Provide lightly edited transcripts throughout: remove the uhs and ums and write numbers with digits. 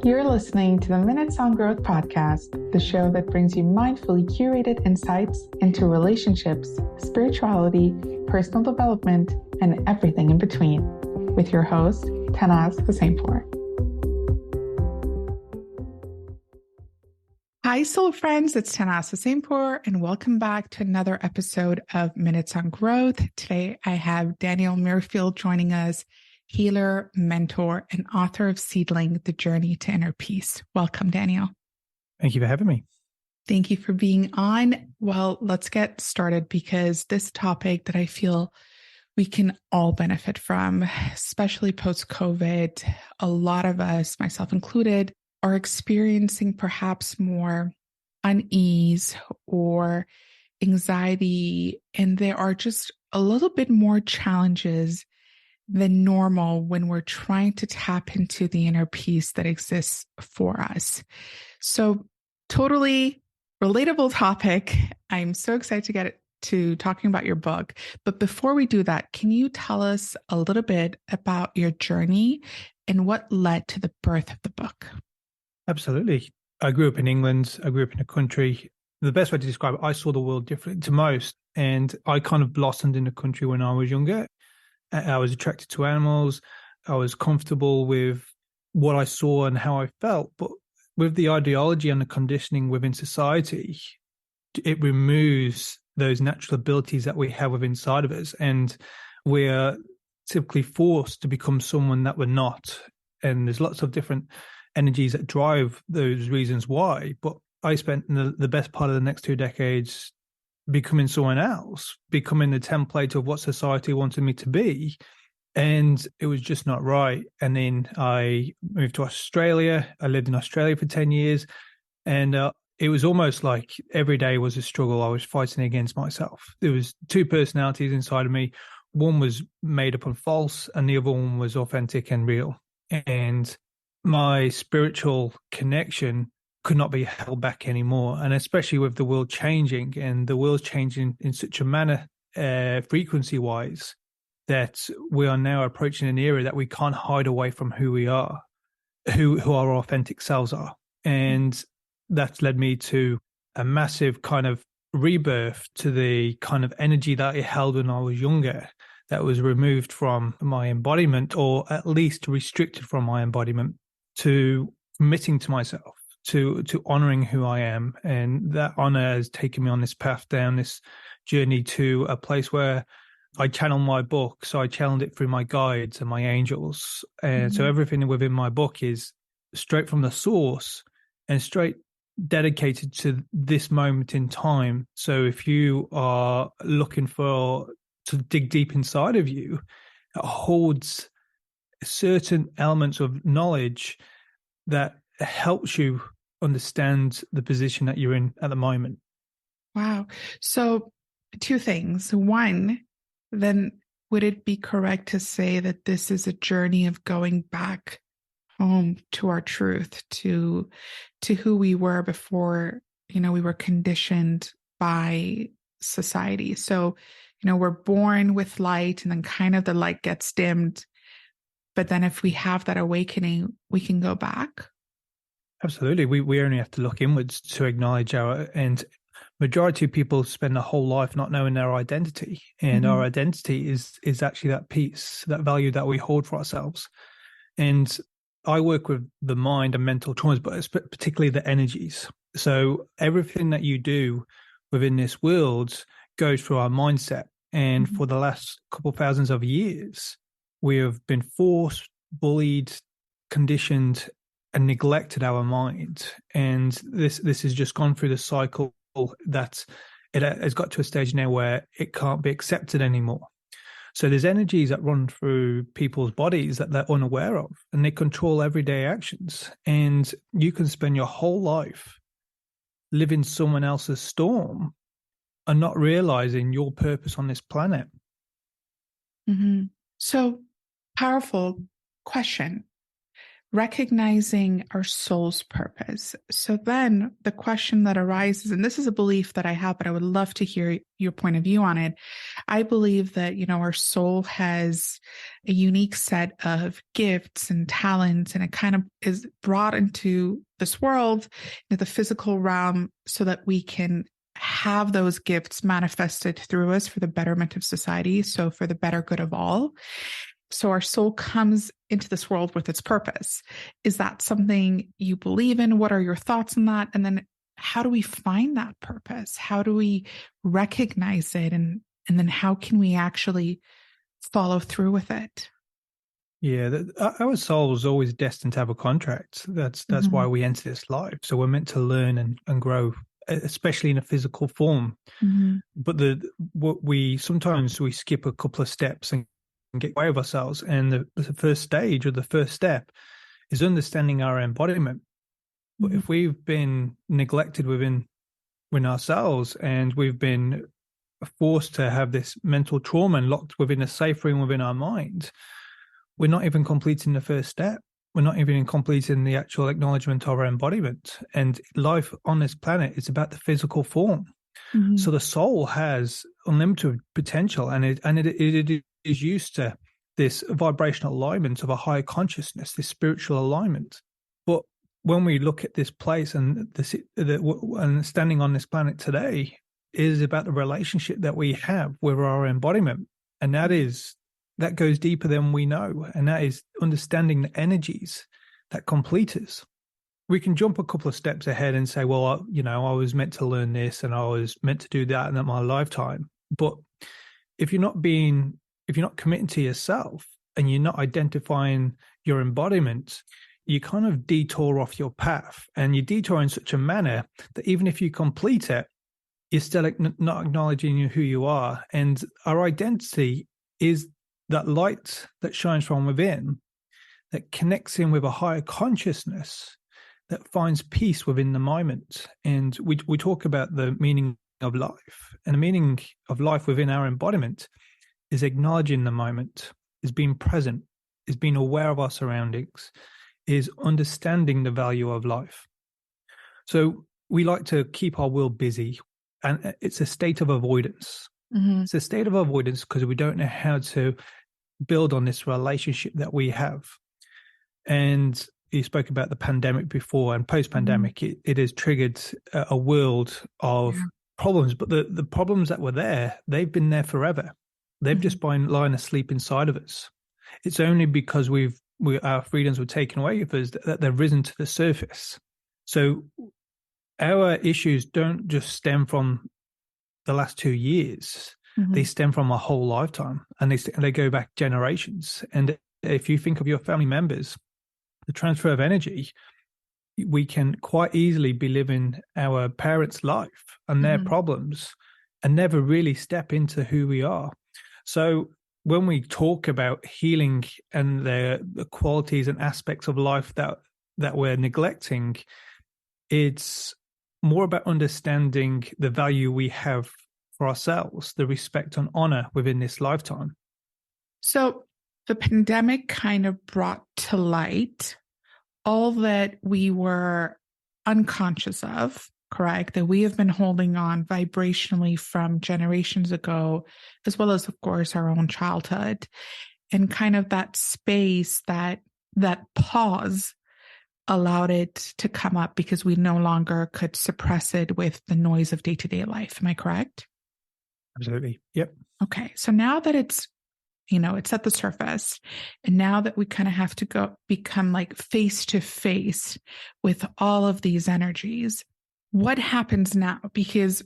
You're listening to the Minutes on Growth podcast, the show that brings you mindfully curated insights into relationships, spirituality, personal development, and everything in between, with your host, Tannaz Hosseinpour. Hi, soul friends, it's Tannaz Hosseinpour, and welcome back to another episode of Minutes on Growth. Today, I have Daniel Mirfield joining us, healer, mentor, and author of Seedling, The Journey to Inner Peace. Welcome, Daniel. Thank you for having me. Thank you for being on. Well, let's get started because this topic that I feel we can all benefit from, especially post-COVID, a lot of us, myself included, are experiencing perhaps more unease or anxiety, and there are just a little bit more challenges than normal when we're trying to tap into the inner peace that exists for us. So totally relatable topic. I'm so excited to get to talking about your book. But before we do that, can you tell us a little bit about your journey and what led to the birth of the book? Absolutely. I grew up in England. I grew up in a country. The best way to describe it, I saw the world differently to most. And I kind of blossomed in the country when I was younger. I was attracted to animals. I was comfortable with what I saw and how I felt. But with the ideology and the conditioning within society, it removes those natural abilities that we have within inside of us. And we're typically forced to become someone that we're not. And there's lots of different energies that drive those reasons why. But I spent the best part of the next 2 decades becoming someone else, becoming the template of what society wanted me to be. And it was just not right. And then I moved to Australia. I lived in Australia for 10 years. And it was almost like every day was a struggle. I was fighting against myself. There was 2 personalities inside of me. One was made up and false, and the other one was authentic and real. And my spiritual connection could not be held back anymore. And especially with the world changing, and the world's changing in such a manner, frequency-wise, that we are now approaching an era that we can't hide away from who we are, who our authentic selves are. And that's led me to a massive kind of rebirth to the kind of energy that I held when I was younger, that was removed from my embodiment, or at least restricted from my embodiment, to committing to myself, to honoring who I am. And that honor has taken me on this path down this journey to a place where I channel my book. So I channeled it through my guides and my angels. And so everything within my book is straight from the source and straight dedicated to this moment in time. So if you are looking to dig deep inside of you, it holds certain elements of knowledge that helps you understand the position that you're in at the moment. Wow. So 2 things. One, then would it be correct to say that this is a journey of going back home to our truth, to who we were before, we were conditioned by society? So, we're born with light, and then kind of the light gets dimmed. But then if we have that awakening, we can go back. Absolutely. We only have to look inwards to acknowledge and majority of people spend their whole life not knowing their identity. And our identity is actually that peace, that value that we hold for ourselves. And I work with the mind and mental traumas, but particularly the energies. So everything that you do within this world goes through our mindset. And for the last couple thousands of years, we have been forced, bullied, conditioned, and neglected our mind. And this has just gone through the cycle that it has got to a stage now where it can't be accepted anymore. So there's energies that run through people's bodies that they're unaware of, and they control everyday actions. And you can spend your whole life living someone else's storm and not realizing your purpose on this planet. So powerful question. recognizing our soul's purpose. So then the question that arises, and this is a belief that I have, but I would love to hear your point of view on it. I believe that, our soul has a unique set of gifts and talents, and it kind of is brought into this world, into the physical realm, so that we can have those gifts manifested through us for the betterment of society. So for the better good of all. So our soul comes into this world with its purpose. Is that something you believe in? What are your thoughts on that? And then how do we find that purpose? How do we recognize it? And then how can we actually follow through with it? Yeah, our soul is always destined to have a contract. That's why we enter this life. So we're meant to learn and grow, especially in a physical form. But we sometimes skip a couple of steps and get away with ourselves. And the first stage, or the first step, is understanding our embodiment. But if we've been neglected within ourselves, and we've been forced to have this mental trauma and locked within a safe room within our mind, we're not even completing the first step. We're not even completing the actual acknowledgement of our embodiment. And life on this planet is about the physical form. So the soul has unlimited potential, and it is used to this vibrational alignment of a higher consciousness, this spiritual alignment. But when we look at this place and standing on this planet today, is about the relationship that we have with our embodiment, and that goes deeper than we know, and that is understanding the energies that complete us. We can jump a couple of steps ahead and say, well, I was meant to learn this and I was meant to do that in my lifetime. But if you're not committing to yourself and you're not identifying your embodiment, you kind of detour off your path, and you detour in such a manner that even if you complete it, you're still not acknowledging who you are. And our identity is that light that shines from within, that connects in with a higher consciousness, that finds peace within the moment. And we talk about the meaning of life, and the meaning of life within our embodiment is acknowledging the moment, is being present, is being aware of our surroundings, is understanding the value of life. So we like to keep our will busy, and it's a state of avoidance. It's a state of avoidance because we don't know how to build on this relationship that we have. And you spoke about the pandemic before, and post-pandemic, it has triggered a world of problems. But the problems that were there, they've been there forever. They've just been lying asleep inside of us. It's only because our freedoms were taken away from us that they've risen to the surface. So our issues don't just stem from the last 2 years. They stem from a whole lifetime, and they go back generations. And if you think of your family members, the transfer of energy, we can quite easily be living our parents' life and their problems and never really step into who we are. So when we talk about healing and the qualities and aspects of life that we're neglecting, it's more about understanding the value we have for ourselves, the respect and honor within this lifetime. So the pandemic kind of brought to light all that we were unconscious of, correct? That we have been holding on vibrationally from generations ago, as well as, of course, our own childhood, and kind of that space, that pause allowed it to come up because we no longer could suppress it with the noise of day-to-day life. Am I correct? Absolutely. Yep. Okay. So now that it's at the surface, and now that we kind of have to become like face to face with all of these energies, what happens now? Because,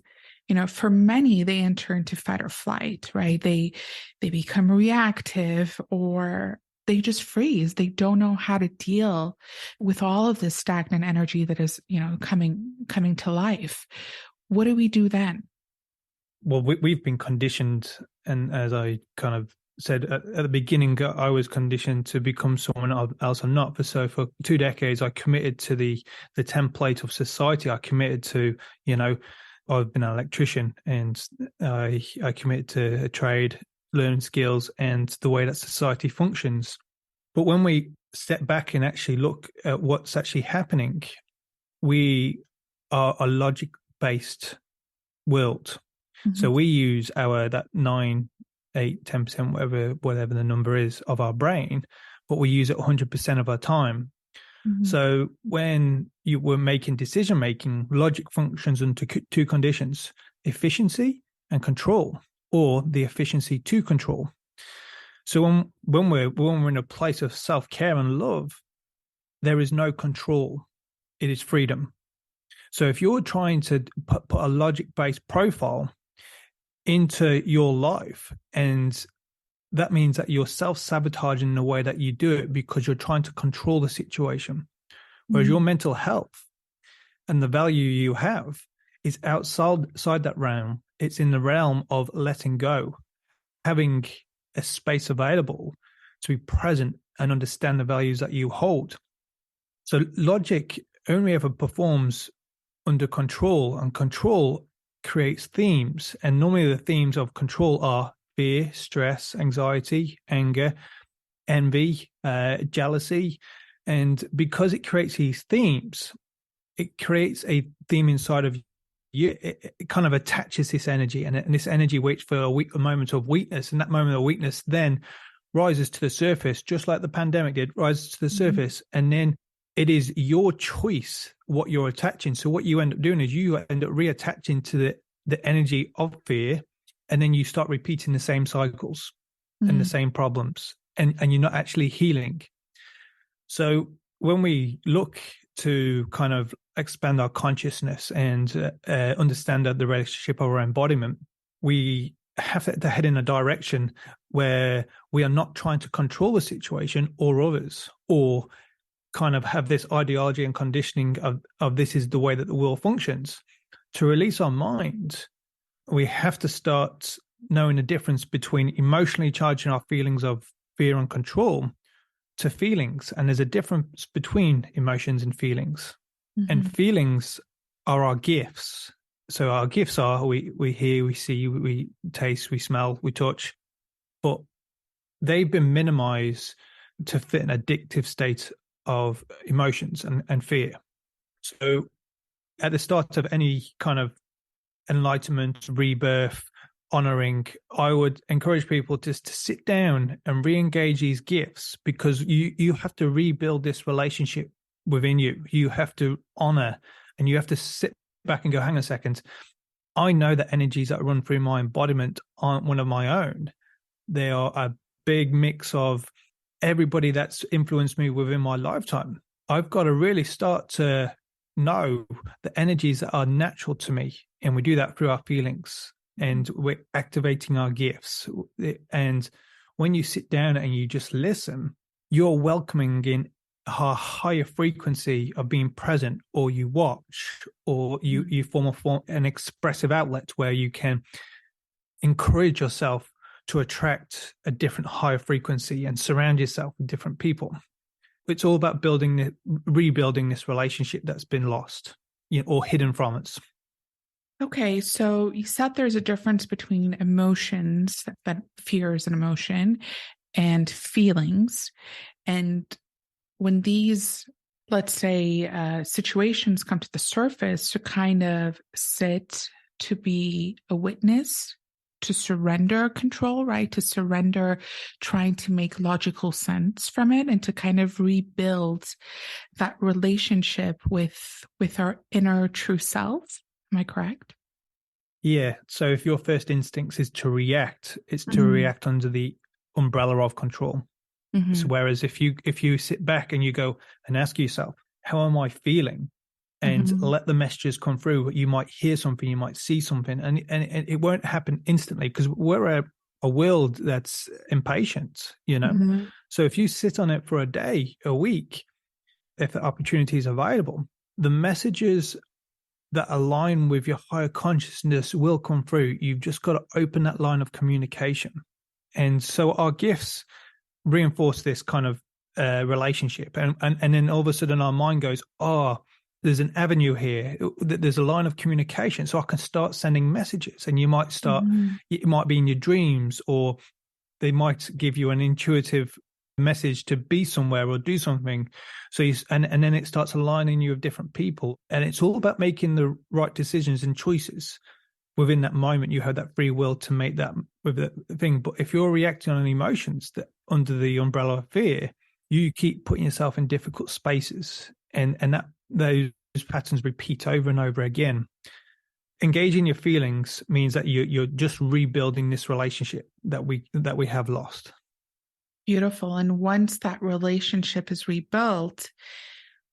for many, they enter into fight or flight, right? They become reactive, or they just freeze. They don't know how to deal with all of this stagnant energy that is, coming to life. What do we do then? Well, we've been conditioned, and as I kind of said at the beginning, I was conditioned to become someone else I'm not. So for 2 decades, I committed to the template of society. I committed to, I've been an electrician, and I committed to a trade, learning skills, and the way that society functions. But when we step back and actually look at what's actually happening, we are a logic-based world. So we use that 9, 8, 10%, whatever the number is of our brain, but we use it 100% of our time. So when you were making decision making, logic functions under two conditions: efficiency and control, or the efficiency to control. So when we're in a place of self-care and love, there is no control. It is freedom. So if you're trying to put a logic-based profile into your life, and that means that you're self-sabotaging in the way that you do it because you're trying to control the situation. Whereas your mental health and the value you have is outside that realm. It's in the realm of letting go, having a space available to be present and understand the values that you hold. So logic only ever performs under control, and control creates themes. And normally the themes of control are fear, stress, anxiety, anger, envy, jealousy. And because it creates these themes, it creates a theme inside of you. It kind of attaches this energy, and this energy waits for a moment of weakness. And that moment of weakness then rises to the surface, just like the pandemic did, rises to the surface. And then it is your choice what you're attaching. So what you end up doing is you end up reattaching to the energy of fear, and then you start repeating the same cycles and the same problems, and you're not actually healing. So when we look to kind of expand our consciousness and understand the relationship of our embodiment, we have to head in a direction where we are not trying to control the situation or others, or kind of have this ideology and conditioning of this is the way that the world functions. To release our mind, we have to start knowing the difference between emotionally charging our feelings of fear and control to feelings. And there's a difference between emotions and feelings. And feelings are our gifts. So our gifts are we hear, we see, we taste, we smell, we touch, but they've been minimized to fit an addictive state of emotions and fear. So at the start of any kind of enlightenment, rebirth, honoring, I would encourage people just to sit down and re-engage these gifts, because you have to rebuild this relationship within you. You have to honor, and you have to sit back and go, hang on a second, I know that energies that run through my embodiment aren't one of my own. They are a big mix of everybody that's influenced me within my lifetime. I've got to really start to know the energies that are natural to me. And we do that through our feelings, and we're activating our gifts. And when you sit down and you just listen, you're welcoming in a higher frequency of being present, or you watch, or you form an expressive outlet where you can encourage yourself to attract a different higher frequency and surround yourself with different people. It's all about rebuilding this relationship that's been lost, or hidden from us. Okay, so you said there's a difference between emotions, that fear is an emotion, and feelings. And when these, let's say, situations come to the surface, to kind of sit, to be a witness, to surrender control, right? To surrender trying to make logical sense from it, and to kind of rebuild that relationship with our inner true self. Am I correct? Yeah. So if your first instinct is to react, it's to react under the umbrella of control. So whereas if you sit back and you go and ask yourself, how am I feeling? And let the messages come through. You might hear something, you might see something, and it won't happen instantly, because we're a world that's impatient, So if you sit on it for a day, a week, if the opportunity is available, the messages that align with your higher consciousness will come through. You've just got to open that line of communication. And so our gifts reinforce this kind of relationship. And then all of a sudden our mind goes, there's an avenue here. There's a line of communication. So I can start sending messages, and you might start, it might be in your dreams, or they might give you an intuitive message to be somewhere or do something. So and then it starts aligning you with different people. And it's all about making the right decisions and choices. Within that moment, you have that free will to make that with the thing. But if you're reacting on emotions that under the umbrella of fear, you keep putting yourself in difficult spaces, and that those patterns repeat over and over again. Engaging your feelings means that you're just rebuilding this relationship that we have lost. Beautiful. And once that relationship is rebuilt,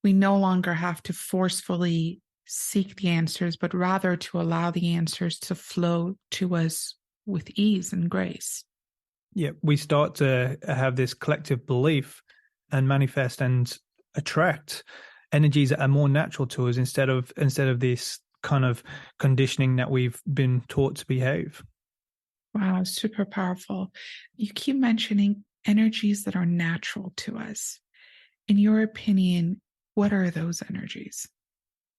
we no longer have to forcefully seek the answers, but rather to allow the answers to flow to us with ease and grace. Yeah, we start to have this collective belief and manifest and attract energies that are more natural to us instead of this kind of conditioning that we've been taught to behave. Wow, super powerful. You keep mentioning energies that are natural to us. In your opinion, what are those energies?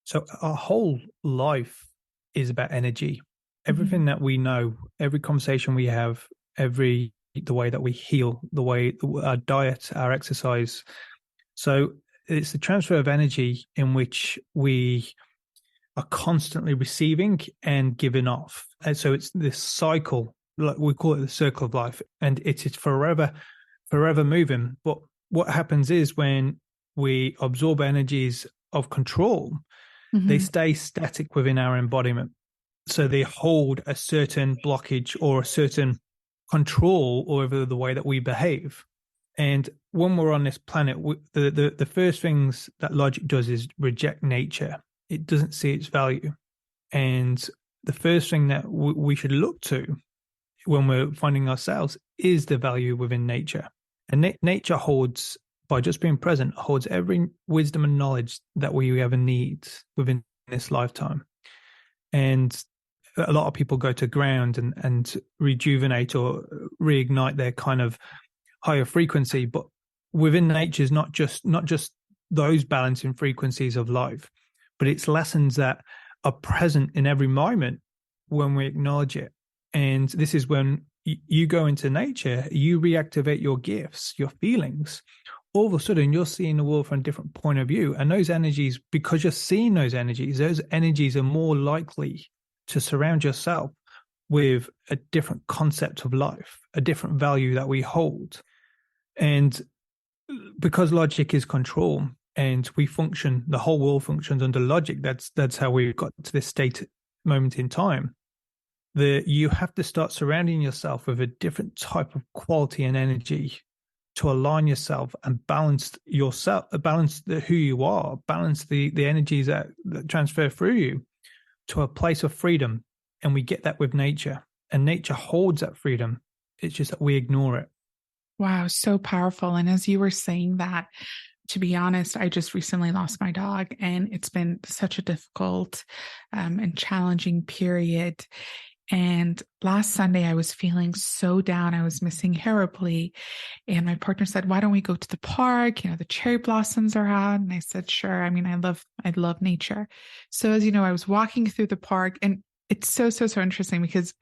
So our whole life is about energy. Everything that we know, every conversation we have, the way that we heal, the way our diet, our exercise. So it's the transfer of energy in which we are constantly receiving and giving off. And so it's this cycle, like we call it the circle of life, and it is forever moving. But what happens is when we absorb energies of control, they stay static within our embodiment. So they hold a certain blockage or a certain control over the way that we behave. And when we're on this planet, the first things that logic does is reject nature. It doesn't see its value. And the first thing that we should look to when we're finding ourselves is the value within nature. And nature holds, by just being present, holds every wisdom and knowledge that we ever need within this lifetime. And a lot of people go to ground and rejuvenate or reignite their kind of higher frequency. But within nature is not just those balancing frequencies of life, but it's lessons that are present in every moment when we acknowledge it. And this is when you go into nature, you reactivate your gifts, your feelings. All of a sudden, you're seeing the world from a different point of view. And those energies, because you're seeing those energies are more likely to surround yourself with a different concept of life, a different value that we hold. And because logic is control and we function, the whole world functions under logic, that's how we got to this state moment in time. You have to start surrounding yourself with a different type of quality and energy to align yourself and balance yourself, balance who you are, balance the energies that transfer through you to a place of freedom. And we get that with nature, and nature holds that freedom. It's just that we ignore it. Wow, so powerful. And as you were saying that, to be honest, I just recently lost my dog, and it's been such a difficult and challenging period. And last Sunday, I was feeling so down. I was missing terribly. And my partner said, why don't we go to the park? You know, the cherry blossoms are out. And I said, sure. I mean, I love nature. So as you know, I was walking through the park, and it's so interesting because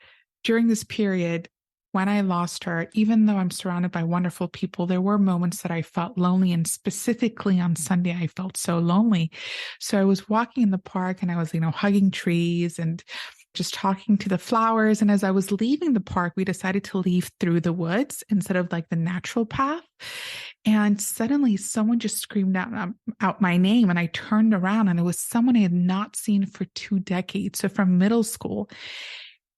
during this period, when I lost her, even though I'm surrounded by wonderful people, there were moments that I felt lonely. And specifically on Sunday, I felt so lonely. So I was walking in the park, and I was, hugging trees and just talking to the flowers. And as I was leaving the park, we decided to leave through the woods instead of like the natural path. And suddenly someone just screamed out my name. And I turned around, and it was someone I had not seen for 2 decades. So from middle school.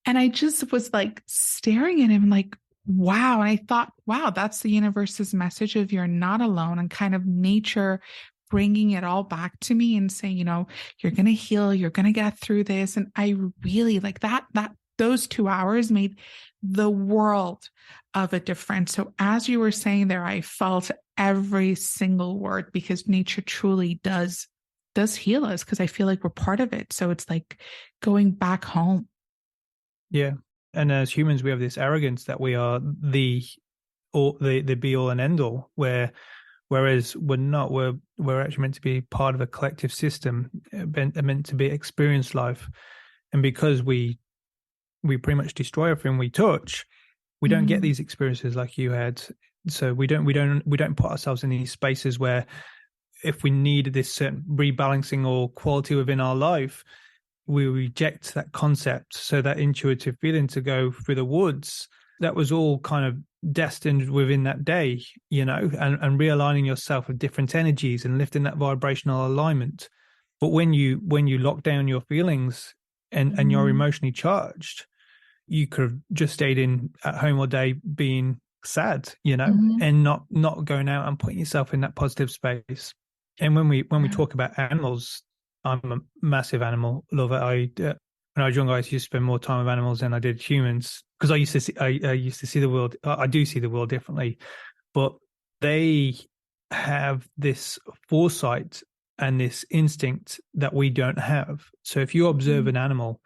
And I just was like staring at him like, wow. And I thought, wow, that's the universe's message of you're not alone, and kind of nature bringing it all back to me and saying, you're going to heal, you're going to get through this. And I really like that those 2 hours made the world of a difference. So as you were saying there, I felt every single word, because nature truly does heal us, because I feel like we're part of it. So it's like going back home. Yeah. And as humans, we have this arrogance that we are the be all and end all, whereas we're not. We're actually meant to be part of a collective system, meant to be experienced life. And because we pretty much destroy everything we touch, we don't get these experiences like you had. So we don't put ourselves in these spaces where if we need this certain rebalancing or quality within our life, we reject that concept. So that intuitive feeling to go through the woods, that was all kind of destined within that day, and realigning yourself with different energies and lifting that vibrational alignment. But when you lock down your feelings and you're Mhm. emotionally charged, you could have just stayed in at home all day being sad, Mhm. and not going out and putting yourself in that positive space. And when we Yeah. talk about animals, I'm a massive animal lover. When I was younger, I used to spend more time with animals than I did humans because I used to see the world. I do see the world differently, but they have this foresight and this instinct that we don't have. So if you observe Mhm. an animal,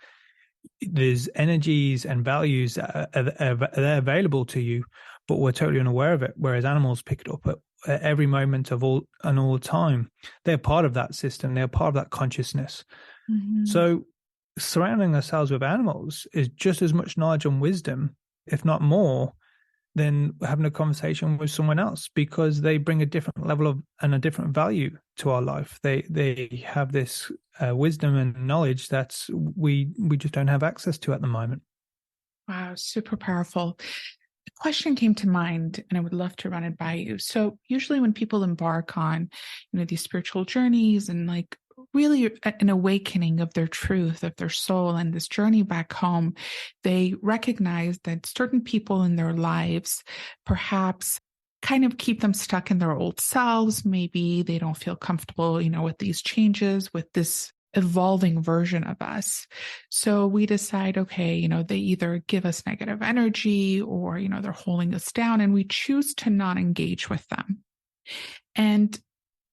there's energies and values that are available to you, but we're totally unaware of it. Whereas animals pick it up at every moment of all time. They're part of that system. They're part of that consciousness. Mhm. So surrounding ourselves with animals is just as much knowledge and wisdom, if not more, than having a conversation with someone else, because they bring a different level of and a different value to our life. They have this wisdom and knowledge that we just don't have access to at the moment. Wow, super powerful. The question came to mind, and I would love to run it by you. So, usually, when people embark on, these spiritual journeys and like really an awakening of their truth, of their soul, and this journey back home, they recognize that certain people in their lives perhaps kind of keep them stuck in their old selves. Maybe they don't feel comfortable, with these changes, with this evolving version of us. So we decide, okay, they either give us negative energy or, they're holding us down, and we choose to not engage with them. And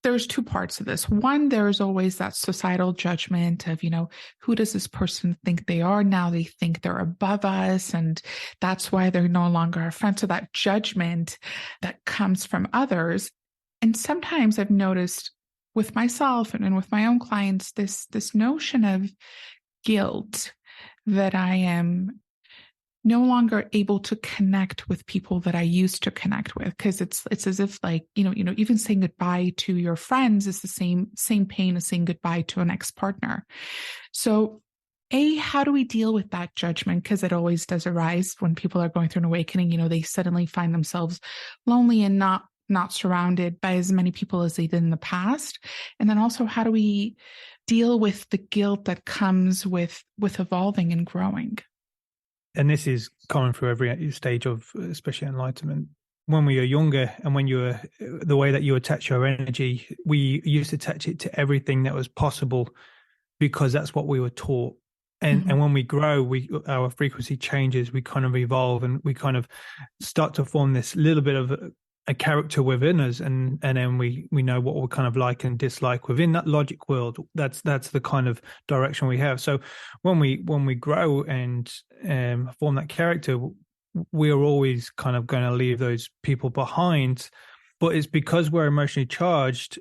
there's two parts of this. One, there's always that societal judgment of, who does this person think they are? Now they think they're above us, and that's why they're no longer our friend. So that judgment that comes from others. And sometimes I've noticed with myself and with my own clients, this notion of guilt that I am no longer able to connect with people that I used to connect with, because it's as if, like, even saying goodbye to your friends is the same pain as saying goodbye to an ex-partner. So how do we deal with that judgment? Because it always does arise when people are going through an awakening. They suddenly find themselves lonely and not surrounded by as many people as they did in the past. And then also, how do we deal with the guilt that comes with evolving and growing? And this is common through every stage of, especially enlightenment. When we are younger and when you were the way that you attach your energy, we used to attach it to everything that was possible because that's what we were taught. And Mhm. when we grow, our frequency changes, we kind of evolve, and we kind of start to form this little bit of a character within us, and then we know what we kind of like and dislike within that logic world. That's the kind of direction we have. So when we grow and form that character, we are always kind of going to leave those people behind, but it's because we're emotionally charged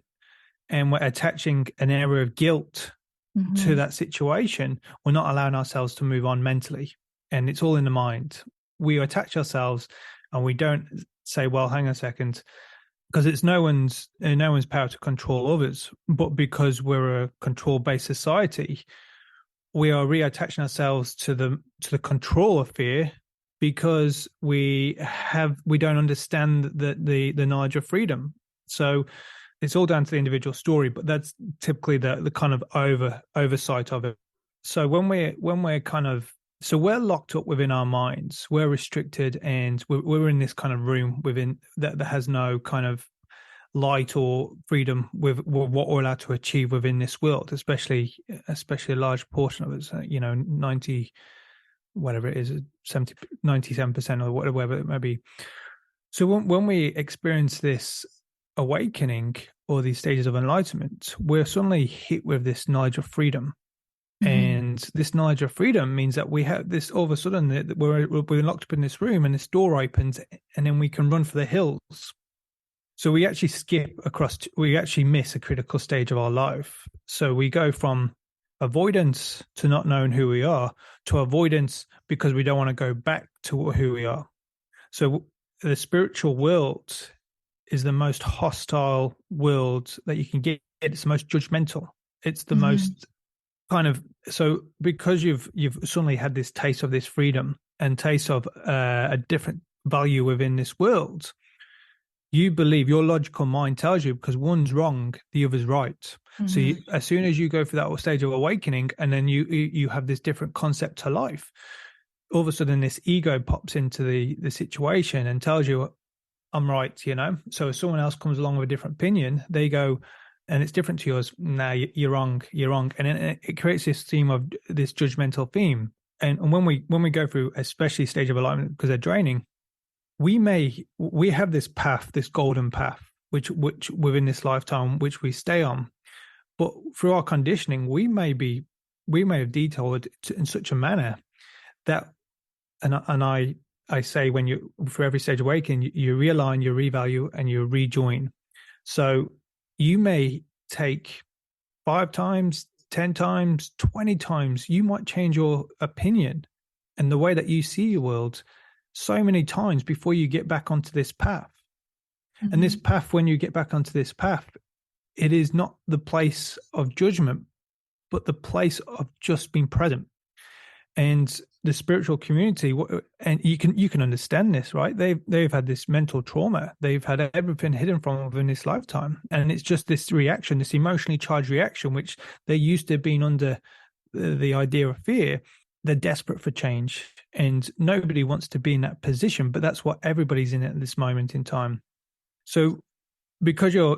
and we're attaching an area of guilt to Mhm. that situation. We're not allowing ourselves to move on mentally, and it's all in the mind. We attach ourselves, and we don't say, well, hang on a second, because it's no one's power to control others, but because we're a control based society, we are reattaching ourselves to the control of fear, because we don't understand the knowledge of freedom. So it's all down to the individual story, but that's typically the kind of oversight of it. So when we're kind of, so we're locked up within our minds, we're restricted, and we're in this kind of room within that has no kind of light or freedom with what we're allowed to achieve within this world, especially a large portion of us, 90, whatever it is, 70, 97% or whatever it may be. So when we experience this awakening or these stages of enlightenment, we're suddenly hit with this knowledge of freedom. Mhm. And this knowledge of freedom means that we have this, all of a sudden that we're locked up in this room, and this door opens, and then we can run for the hills. So we actually miss a critical stage of our life. So we go from avoidance to not knowing who we are, to avoidance because we don't want to go back to who we are. So the spiritual world is the most hostile world that you can get. It's the most judgmental. It's the Mhm. most kind of, so because you've suddenly had this taste of this freedom and taste of a different value within this world, you believe, your logical mind tells you, because one's wrong, the other's right. So Mhm. as soon as you go through that stage of awakening, and then you have this different concept to life, all of a sudden this ego pops into the situation and tells you, I'm right, you know. So if someone else comes along with a different opinion, they go, and it's different to yours. Nah, you're wrong. You're wrong, and it creates this theme of this judgmental theme. And when we go through, especially stage of alignment, because they're draining, we have this path, this golden path, which within this lifetime, which we stay on. But through our conditioning, we may have detoured in such a manner that, and I say, when you, for every stage of awakening, you realign, you revalue, and you rejoin. So you may take 5 times, 10 times, 20 times. You might change your opinion and the way that you see your world so many times before you get back onto this path. And this Mhm. path, when you get back onto this path, it is not the place of judgment, but the place of just being present. And the spiritual community, and you can understand this, right? They've had this mental trauma. They've had everything hidden from them in this lifetime, and it's just this reaction, this emotionally charged reaction, which they're used to being under the idea of fear. They're desperate for change, and nobody wants to be in that position. But that's what everybody's in at this moment in time. So because you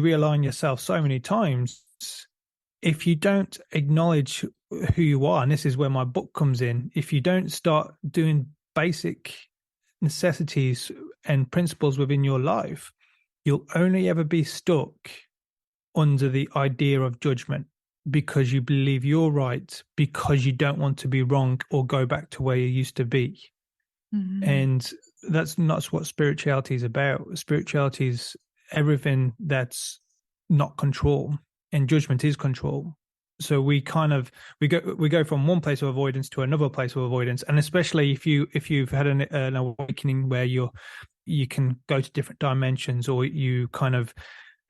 realign yourself so many times, if you don't acknowledge who you are, and this is where my book comes in, if you don't start doing basic necessities and principles within your life, you'll only ever be stuck under the idea of judgment, because you believe you're right, because you don't want to be wrong or go back to where you used to be. Mhm. And that's not what spirituality is about. Spirituality is everything that's not control, and judgment is control. So we kind of we go from one place of avoidance to another place of avoidance, and especially if you've had an awakening where you can go to different dimensions, or you kind of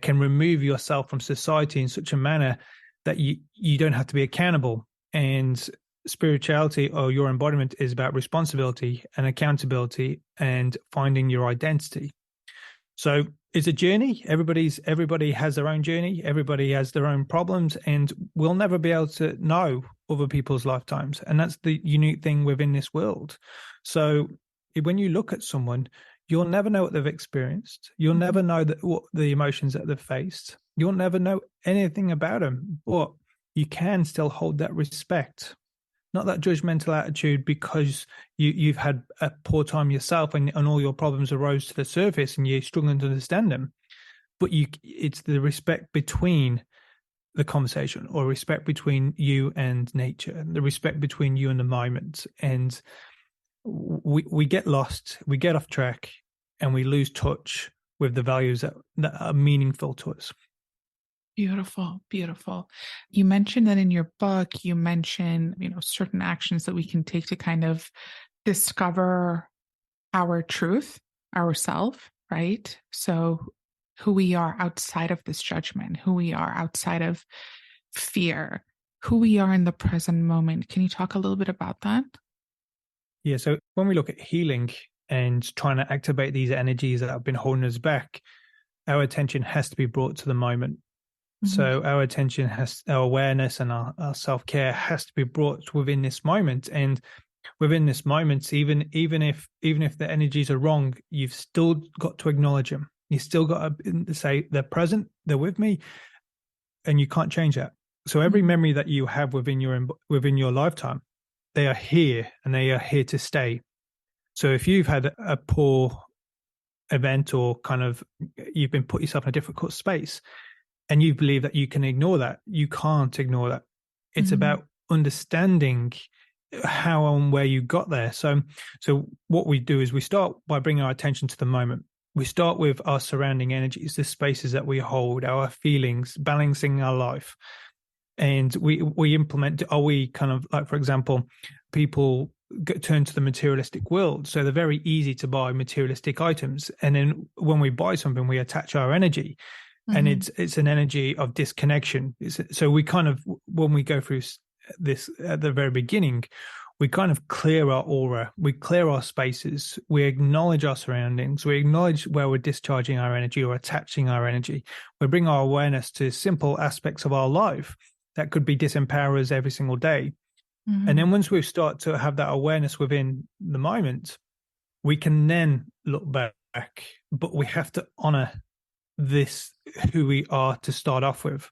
can remove yourself from society in such a manner that you don't have to be accountable. And spirituality, or your embodiment, is about responsibility and accountability and finding your identity. So it's a journey. Everybody has their own journey. Everybody has their own problems, and we'll never be able to know other people's lifetimes. And that's the unique thing within this world. So when you look at someone, you'll never know what they've experienced. You'll never Mhm. know what the emotions that they've faced. You'll never know anything about them, but you can still hold that respect, not that judgmental attitude, because you've had a poor time yourself, and all your problems arose to the surface and you're struggling to understand them. But it's the respect between the conversation, or respect between you and nature, the respect between you and the moment. And we get lost, we get off track, and we lose touch with the values that are meaningful to us. Beautiful, beautiful. You mentioned that in your book, you mention, certain actions that we can take to kind of discover our truth, ourself, right? So who we are outside of this judgment, who we are outside of fear, who we are in the present moment. Can you talk a little bit about that? Yeah. So when we look at healing and trying to activate these energies that have been holding us back, our attention has to be brought to the moment. Mhm. So our awareness and our self-care has to be brought within this moment. And within this moment, even if the energies are wrong, you've still got to acknowledge them. You still got to say, they're present, they're with me, and you can't change that. So every Mhm. memory that you have within your lifetime, they are here, and they are here to stay. So if you've had a poor event, or kind of you've been put yourself in a difficult space, and you believe that you can ignore that, you can't ignore that. It's Mhm. about understanding how and where you got there. So what we do is we start by bringing our attention to the moment. We start with our surrounding energies, the spaces that we hold, our feelings, balancing our life. And we implement, are we kind of, like, for example, people turn to the materialistic world. So they're very easy to buy materialistic items. And then when we buy something, we attach our energy. And it's an energy of disconnection. So we kind of, when we go through this at the very beginning, we kind of clear our aura, we clear our spaces, we acknowledge our surroundings, we acknowledge where we're discharging our energy or attaching our energy. We bring our awareness to simple aspects of our life that could be disempower us every single day. And then once we start to have that awareness within the moment, we can then look back, but we have to honor this, who we are to start off with.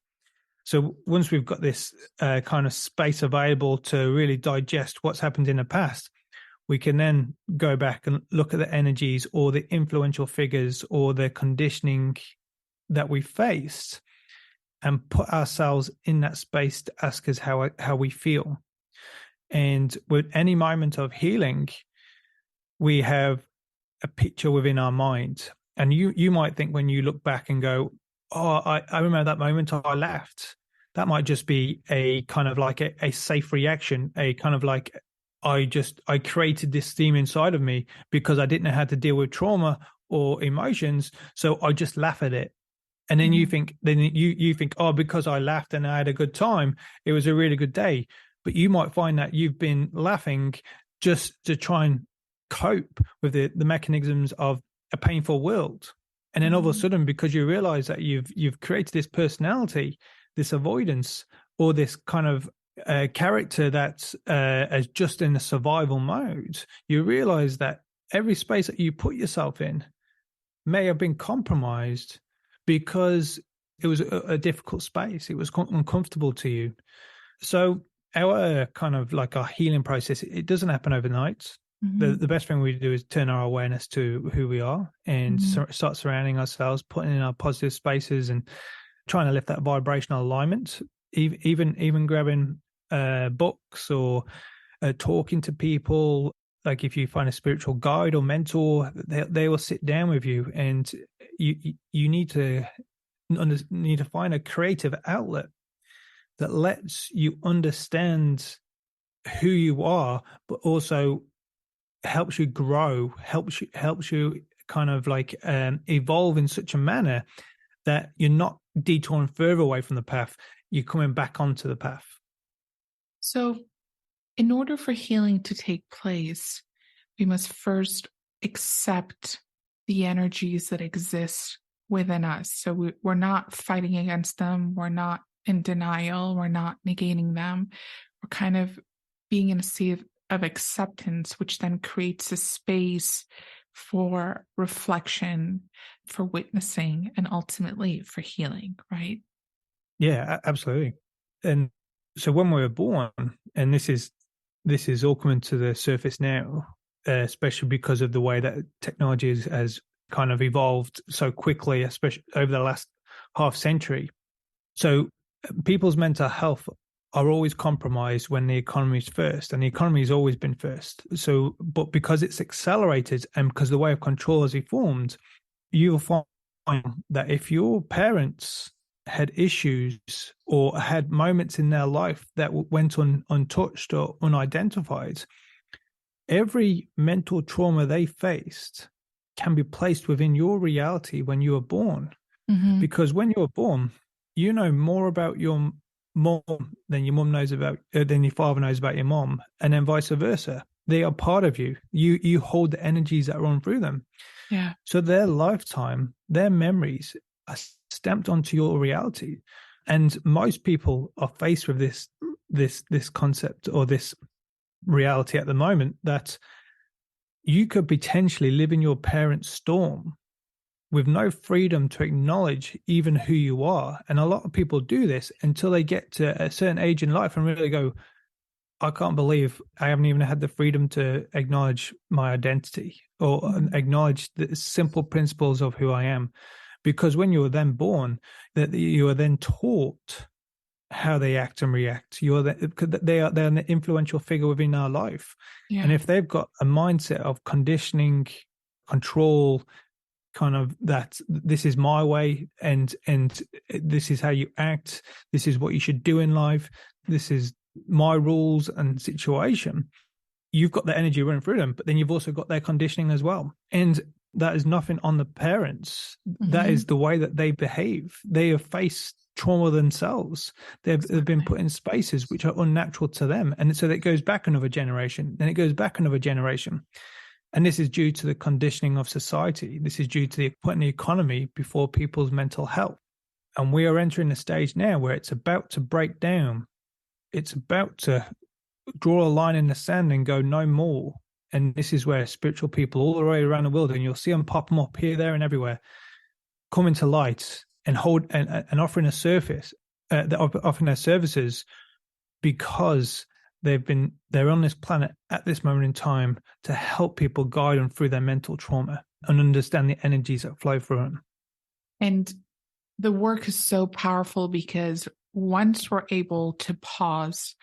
So once we've got this kind of space available to really digest what's happened in the past, we can then go back and look at the energies or the influential figures or the conditioning that we faced and put ourselves in that space to ask us how we feel. And with any moment of healing, we have a picture within our mind. And you might think when you look back and go, oh, I remember that moment I laughed. That might just be a kind of like a safe reaction, a kind of like I created this theme inside of me because I didn't know how to deal with trauma or emotions. So I just laugh at it. And then you think, oh, because I laughed and I had a good time, it was a really good day. But you might find that you've been laughing just to try and cope with the mechanisms of a painful world. And then all of a sudden, because you realize that you've created this personality, this avoidance, or this kind of character that's as just in the survival mode, you realize that every space that you put yourself in may have been compromised because it was a difficult space. It was uncomfortable to you. So our kind of like our healing process, it doesn't happen overnight. The best thing we do is turn our awareness to who we are and start surrounding ourselves, putting in our positive spaces and trying to lift that vibrational alignment, even grabbing books or talking to people. Like if you find a spiritual guide or mentor, they will sit down with you, and you need to find a creative outlet that lets you understand who you are, but also helps you grow, helps you kind of like evolve in such a manner that you're not detouring further away from the path, you're coming back onto the path. So in order for healing to take place, we must first accept the energies that exist within us. So we're not fighting against them. We're not in denial. We're not negating them. We're kind of being in a state of acceptance, which then creates a space for reflection, for witnessing, and ultimately for healing, right? Yeah, absolutely. And so when we were born, and this is all coming to the surface now, especially because of the way that technology has kind of evolved so quickly, especially over the last half century. So people's mental health are always compromised when the economy is first, and the economy has always been first. So, but because it's accelerated and because the way of control has evolved, you will find that if your parents had issues or had moments in their life that went untouched or unidentified, every mental trauma they faced can be placed within your reality when you were born. Because when you were born, you know more about your mom than your mom knows about, than your father knows about your mom, and then vice versa. They are part of you. You hold the energies that run through them. Yeah. So their lifetime, their memories are stamped onto your reality. And most people are faced with this concept or this reality at the moment that you could potentially live in your parents' storm with no freedom to acknowledge even who you are. And a lot of people do this until they get to a certain age in life and really go, I can't believe I haven't even had the freedom to acknowledge my identity or acknowledge the simple principles of who I am. Because when you were then born, that you are then taught how they act and react. They're an influential figure within our life. Yeah. And if they've got a mindset of conditioning, control, kind of that this is my way and this is how you act, this is what you should do in life, this is my rules and situation, you've got the energy running through them, but then you've also got their conditioning as well. And that is nothing on the parents. That is the way that they behave. They have faced trauma themselves. They've been put in spaces which are unnatural to them. And so that goes back another generation, then it goes back another generation. And this is due to the conditioning of society. This is due to putting the economy before people's mental health. And we are entering a stage now where it's about to break down. It's about to draw a line in the sand and go no more. And this is where spiritual people all the way around the world, and you'll see them pop them up here, there, and everywhere, coming to light and offering a service, offering their services, because they're on this planet at this moment in time to help people guide them through their mental trauma and understand the energies that flow through them. And the work is so powerful because once we're able to pause,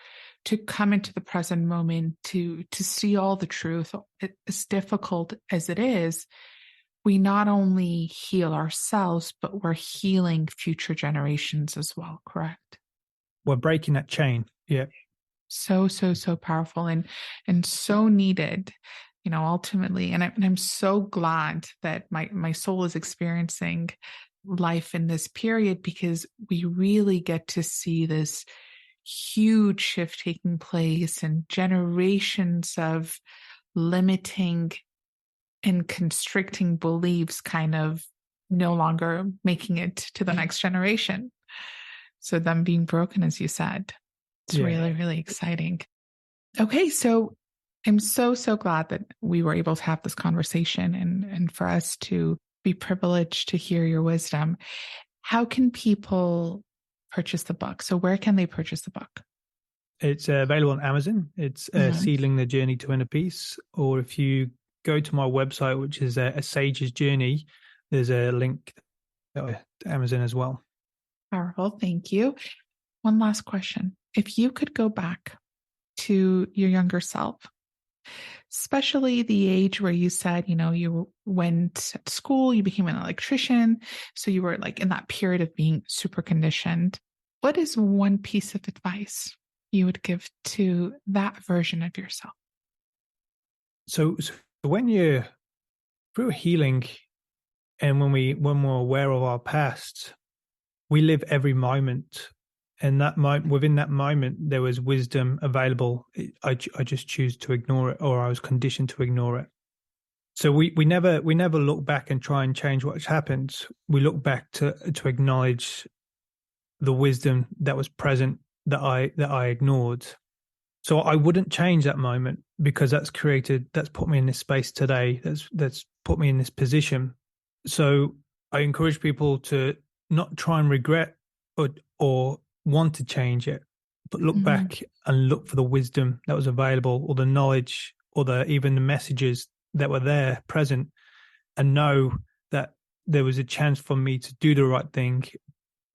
to come into the present moment, to see all the truth, as difficult as it is, we not only heal ourselves, but we're healing future generations as well, correct? We're breaking that chain. Yeah. So powerful and so needed, ultimately. And I'm so glad that my soul is experiencing life in this period, because we really get to see this huge shift taking place and generations of limiting and constricting beliefs kind of no longer making it to the next generation. So them being broken, as you said, it's really, really exciting. Okay. So I'm so glad that we were able to have this conversation and for us to be privileged to hear your wisdom. How can people purchase the book? So where can they purchase the book? It's available on Amazon. It's Seedling, the Journey to Inner Peace. Or if you go to my website, which is A Sage's Journey, there's a link to Amazon as well. Powerful. Thank you. One last question. If you could go back to your younger self, especially the age where you said, you went to school, you became an electrician, so you were like in that period of being super conditioned, what is one piece of advice you would give to that version of yourself? So when you're through healing and when we're aware of our past, we live every moment. And within that moment, there was wisdom available. I just choose to ignore it, or I was conditioned to ignore it. So we never look back and try and change what's happened. We look back to acknowledge the wisdom that was present that I ignored. So I wouldn't change that moment, because that's put me in this space today. That's put me in this position. So I encourage people to not try and regret or want to change it, but look back and look for the wisdom that was available, or the knowledge, or even the messages that were there present, and know that there was a chance for me to do the right thing,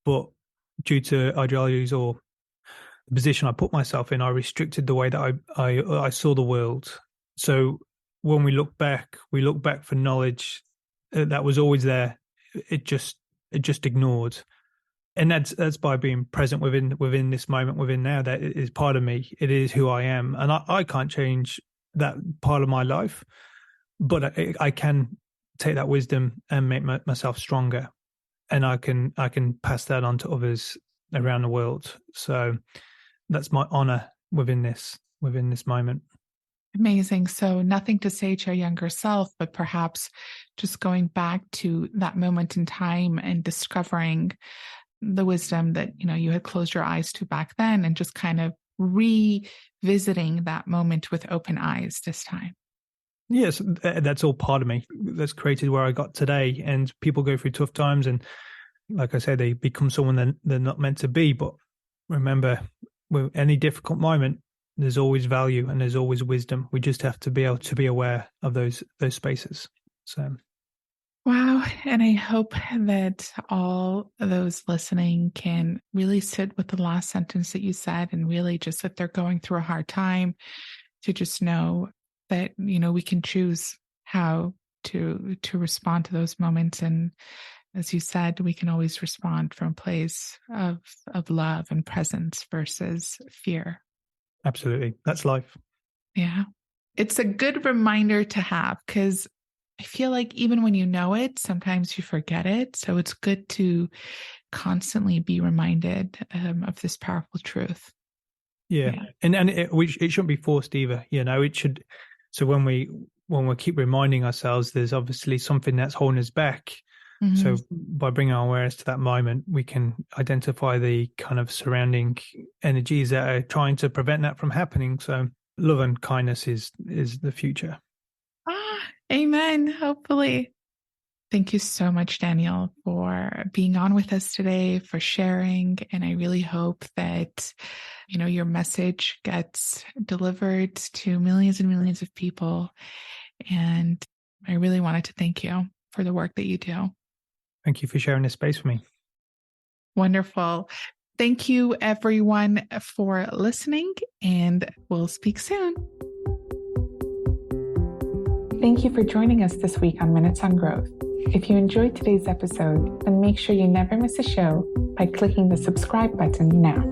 but due to ideologies or the position I put myself in, I restricted the way that I saw the world. So when we look back for knowledge that was always there. It just ignored. And that's by being present within this moment, within now. That is part of me. It is who I am, and I can't change that part of my life, but I can take that wisdom and make myself stronger, and I can pass that on to others around the world. So that's my honor within this moment. Amazing. So nothing to say to your younger self, but perhaps just going back to that moment in time and discovering the wisdom that, you had closed your eyes to back then, and just kind of revisiting that moment with open eyes this time. Yes, that's all part of me. That's created where I got today. And people go through tough times, and like I said, they become someone they're not meant to be. But remember, with any difficult moment, there's always value and there's always wisdom. We just have to be able to be aware of those spaces. So. Wow. And I hope that all of those listening can really sit with the last sentence that you said, and really just if they're going through a hard time, to just know that, we can choose how to respond to those moments. And as you said, we can always respond from a place of love and presence versus fear. Absolutely. That's life. Yeah. it's a good reminder to have, because I feel like even when you know it, sometimes you forget it. So it's good to constantly be reminded of this powerful truth. Yeah. And it shouldn't be forced either. It should. So when we keep reminding ourselves, there's obviously something that's holding us back. Mm-hmm. So by bringing our awareness to that moment, we can identify the kind of surrounding energies that are trying to prevent that from happening. So love and kindness is the future. Amen. Hopefully. Thank you so much, Daniel, for being on with us today, for sharing. And I really hope that, your message gets delivered to millions and millions of people. And I really wanted to thank you for the work that you do. Thank you for sharing this space with me. Wonderful. Thank you, everyone, for listening, and we'll speak soon. Thank you for joining us this week on Minutes on Growth. If you enjoyed today's episode, then make sure you never miss a show by clicking the subscribe button now.